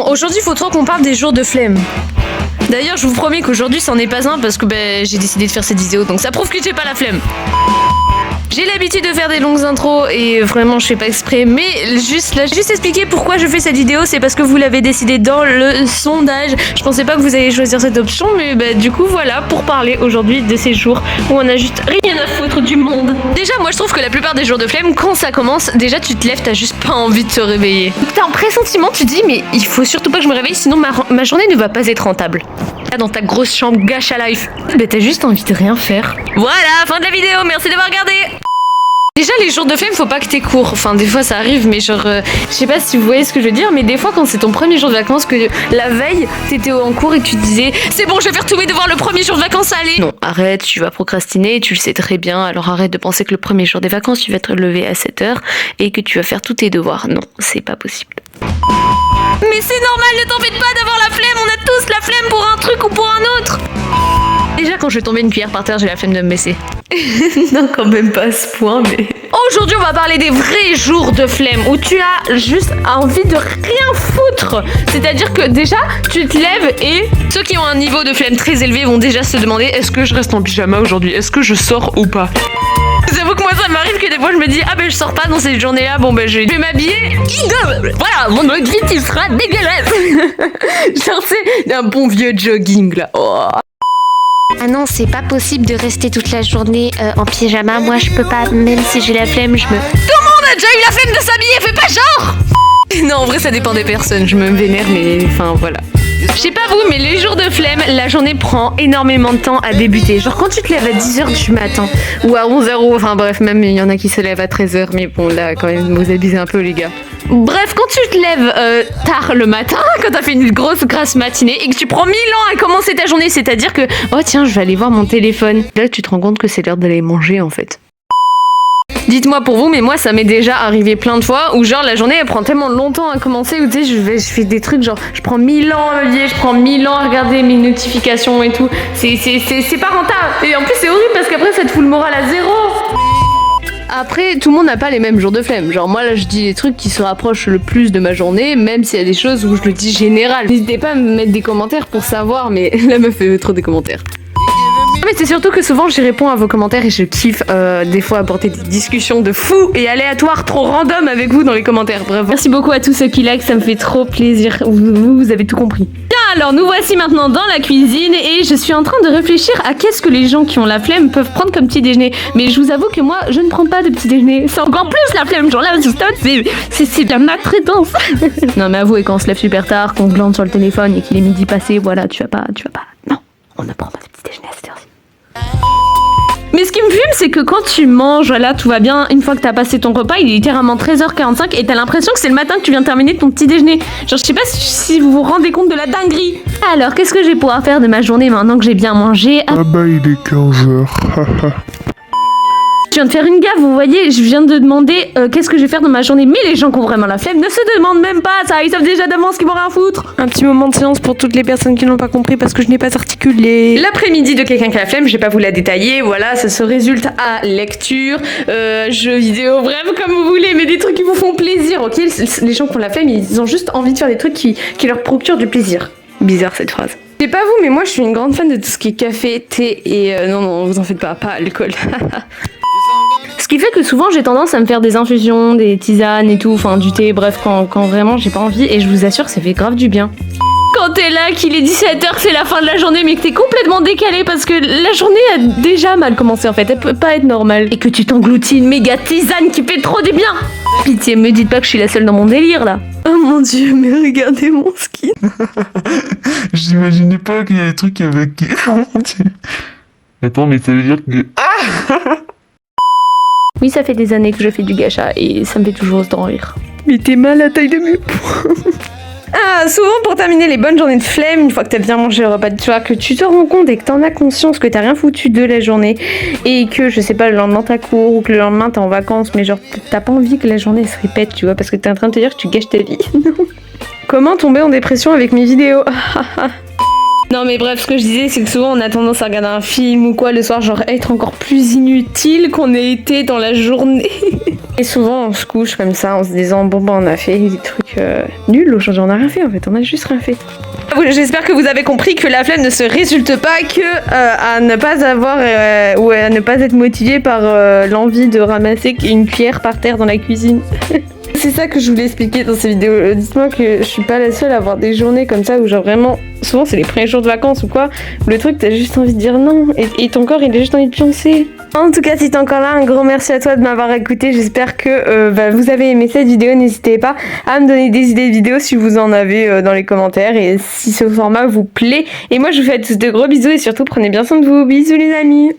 aujourd'hui, il faut trop qu'on parle des jours de flemme. D'ailleurs, je vous promets qu'aujourd'hui, c'en est pas un parce que j'ai décidé de faire cette vidéo, donc ça prouve que j'ai pas la flemme. J'ai l'habitude de faire des longues intros et vraiment je fais pas exprès, mais juste expliquer pourquoi je fais cette vidéo, c'est parce que vous l'avez décidé dans le sondage. Je pensais pas que vous alliez choisir cette option, mais du coup voilà, pour parler aujourd'hui de ces jours où on a juste rien à foutre du monde. Déjà moi je trouve que la plupart des jours de flemme, quand ça commence, déjà tu te lèves, t'as juste pas envie de te réveiller. T'as un pressentiment, tu te dis mais il faut surtout pas que je me réveille, sinon ma journée ne va pas être rentable. Là dans ta grosse chambre gâche à life, t'as juste envie de rien faire. Voilà, fin de la vidéo, merci d'avoir regardé. Déjà les jours de flemme faut pas que t'aies cours, enfin des fois ça arrive mais genre je sais pas si vous voyez ce que je veux dire, mais des fois quand c'est ton premier jour de vacances, que la veille t'étais en cours et que tu te disais c'est bon je vais faire tous mes devoirs le premier jour de vacances, allez. Non, arrête, tu vas procrastiner, tu le sais très bien, alors arrête de penser que le premier jour des vacances tu vas te lever à 7h et que tu vas faire tous tes devoirs, non c'est pas possible. Mais c'est normal, ne t'en fais pas d'avoir la flemme, on a tous la flemme pour un truc ou pour un autre. Déjà quand je vais tomber une cuillère par terre, j'ai la flemme de me baisser. Non, quand même pas à ce point, mais... Aujourd'hui, on va parler des vrais jours de flemme où tu as juste envie de rien foutre. C'est-à-dire que déjà, tu te lèves et ceux qui ont un niveau de flemme très élevé vont déjà se demander est-ce que je reste en pyjama aujourd'hui? Est-ce que je sors ou pas? J'avoue que moi ça m'arrive que des fois je me dis ah je sors pas dans cette journée là, je vais m'habiller, voilà mon outfit il sera dégueulasse. Genre c'est un bon vieux jogging là. Oh. Ah non, c'est pas possible de rester toute la journée en pyjama. Moi, je peux pas, même si j'ai la flemme, Tout le monde a déjà eu la flemme de s'habiller, fais pas genre. Non, en vrai, ça dépend des personnes. Je me vénère, mais enfin, voilà. Je sais pas vous, mais les jours de flemme, la journée prend énormément de temps à débuter. Genre quand tu te lèves à 10h du matin, ou à 11h, ou enfin bref, même il y en a qui se lèvent à 13h, mais bon, là, quand même, vous abusez un peu, les gars. Bref, quand tu te lèves tard le matin, quand t'as fait une grosse grasse matinée et que tu prends 1000 ans à commencer ta journée, c'est-à-dire que, oh tiens, je vais aller voir mon téléphone. Là, tu te rends compte que c'est l'heure d'aller manger, en fait. Dites-moi pour vous, mais moi ça m'est déjà arrivé plein de fois où genre la journée elle prend tellement longtemps à commencer où tu sais je fais des trucs genre je prends 1000 ans à me lier, je prends 1000 ans à regarder mes notifications et tout. C'est pas rentable. Et en plus c'est horrible parce qu'après ça te fout le moral à zéro. Après, tout le monde n'a pas les mêmes jours de flemme. Genre moi là je dis les trucs qui se rapprochent le plus de ma journée, même s'il y a des choses où je le dis général. N'hésitez pas à me mettre des commentaires pour savoir, mais la meuf fait trop des commentaires. Mais c'est surtout que souvent j'y réponds à vos commentaires et je kiffe des fois apporter des discussions de fous et aléatoires trop random avec vous dans les commentaires. Bref, merci beaucoup à tous ceux qui like, ça me fait trop plaisir. Vous avez tout compris. Bien, alors nous voici maintenant dans la cuisine et je suis en train de réfléchir à qu'est-ce que les gens qui ont la flemme peuvent prendre comme petit déjeuner. Mais je vous avoue que moi je ne prends pas de petit déjeuner. C'est encore plus la flemme, genre là c'est de la maltraitance. Non mais avouez quand on se lève super tard, qu'on glande sur le téléphone et qu'il est midi passé, voilà, tu vas pas. Non, on ne prend pas de petit déjeuner à cette heure-ci. Mais ce qui me fume, c'est que quand tu manges, là, tout va bien, une fois que t'as passé ton repas, il est littéralement 13h45 et t'as l'impression que c'est le matin que tu viens de terminer ton petit déjeuner. Genre, je sais pas si vous vous rendez compte de la dinguerie. Alors, qu'est-ce que je vais pouvoir faire de ma journée maintenant que j'ai bien mangé? Ah bah, il est 15h. Je viens de faire une gaffe, vous voyez, je viens de demander qu'est-ce que je vais faire dans ma journée. Mais les gens qui ont vraiment la flemme ne se demandent même pas ça, ils savent déjà d'avance qu'ils vont rien foutre. Un petit moment de silence pour toutes les personnes qui n'ont pas compris parce que je n'ai pas articulé. L'après-midi de quelqu'un qui a la flemme, je vais pas vous la détailler, voilà, ça se résulte à lecture, jeux vidéo, bref, comme vous voulez, mais des trucs qui vous font plaisir, ok? Les gens qui ont la flemme, ils ont juste envie de faire des trucs qui leur procurent du plaisir. Bizarre cette phrase. Je sais pas vous, mais moi je suis une grande fan de tout ce qui est café, thé et... non, vous en faites pas alcool. Ce qui fait que souvent j'ai tendance à me faire des infusions, des tisanes et tout, enfin du thé, bref, quand vraiment j'ai pas envie, et je vous assure que ça fait grave du bien. Quand t'es là, qu'il est 17h, c'est la fin de la journée, mais que t'es complètement décalé parce que la journée a déjà mal commencé en fait, elle peut pas être normale. Et que tu t'engloutis une méga tisane qui fait trop du bien. Pitié, me dites pas que je suis la seule dans mon délire là. Oh mon dieu, mais regardez mon skin. J'imaginais pas qu'il y a des trucs avec... Attends, mais ça veut dire que... Oui, ça fait des années que je fais du gacha et ça me fait toujours autant rire. Mais t'es mal à la taille de mes poings. Ah, souvent pour terminer les bonnes journées de flemme, une fois que t'as bien mangé le repas de soir, que tu te rends compte et que t'en as conscience que t'as rien foutu de la journée et que, je sais pas, le lendemain t'as cours ou que le lendemain t'es en vacances, mais genre t'as pas envie que la journée se répète, tu vois, parce que t'es en train de te dire que tu gâches ta vie. Comment tomber en dépression avec mes vidéos? Non mais bref, ce que je disais, c'est que souvent on a tendance à regarder un film ou quoi le soir, genre être encore plus inutile qu'on ait été dans la journée. Et souvent on se couche comme ça en se disant bon bah on a fait des trucs nuls, aujourd'hui on a rien fait en fait, on a juste rien fait. J'espère que vous avez compris que la flemme ne se résulte pas que à ne pas avoir ou à ne pas être motivé par l'envie de ramasser une cuillère par terre dans la cuisine. C'est ça que je voulais expliquer dans ces vidéos. Dites-moi que je suis pas la seule à avoir des journées comme ça où genre vraiment, souvent c'est les premiers jours de vacances ou quoi, où le truc t'as juste envie de dire non et ton corps il a juste envie de pioncer. En tout cas, si t'es encore là, un grand merci à toi de m'avoir écouté. J'espère que vous avez aimé cette vidéo. N'hésitez pas à me donner des idées de vidéos si vous en avez dans les commentaires et si ce format vous plaît. Et moi je vous fais tous de gros bisous et surtout prenez bien soin de vous. Bisous les amis.